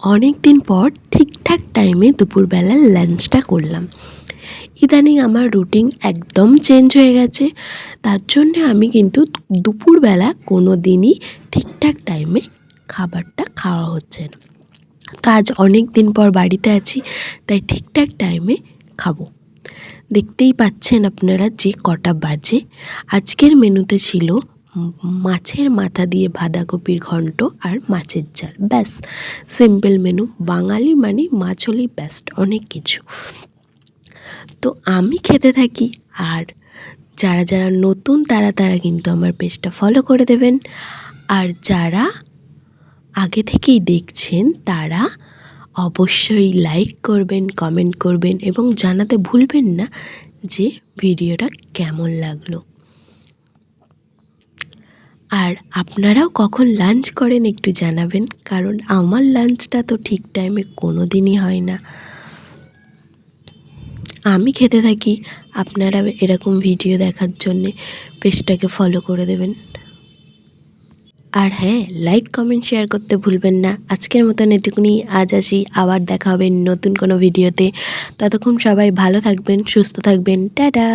অনেক দিন পর ঠিকঠাক টাইমে দুপুরবেলার লাঞ্চটা করলাম। ইদানিং আমার রুটিন একদম চেঞ্জ হয়ে গেছে, তার জন্যে আমি কিন্তু দুপুরবেলা কোনো দিনই ঠিকঠাক টাইমে খাবারটা খাওয়া হচ্ছে না। তো আজ অনেক দিন পর বাড়িতে আছি, তাই ঠিকঠাক টাইমে খাবো। দেখতেই পাচ্ছেন আপনারা যে কটা বাজে। আজকের মেনুতে ছিল মাছের মাথা দিয়ে বাঁধাকপির ঘন্ট আর মাছের ঝাল। ব্যাস, সিম্পল মেনু। বাঙালি মানে মাছ হলেই বেস্ট, অনেক কিছু। তো আমি খেতে থাকি, আর যারা যারা নতুন তারা কিন্তু আমার পেজটা ফলো করে দেবেন, আর যারা আগে থেকেই দেখছেন তারা অবশ্যই লাইক করবেন, কমেন্ট করবেন এবং জানাতে ভুলবেন না যে ভিডিওটা কেমন লাগলো। আর আপনারাও কখন লাঞ্চ করেন একটু জানাবেন, কারণ আমার লাঞ্চটা তো ঠিক টাইমে কোনো দিনই হয় না। আমি খেতে থাকি, আপনারা এরকম ভিডিও দেখার জন্যে পেজটাকে ফলো করে দেবেন। আর হ্যাঁ, লাইক কমেন্ট শেয়ার করতে ভুলবেন না। আজকের মতন এটুকুনি, আজ আসি, আবার দেখা হবে নতুন কোনো ভিডিওতে। ততক্ষণ সবাই ভালো থাকবেন, সুস্থ থাকবেন। টাটা।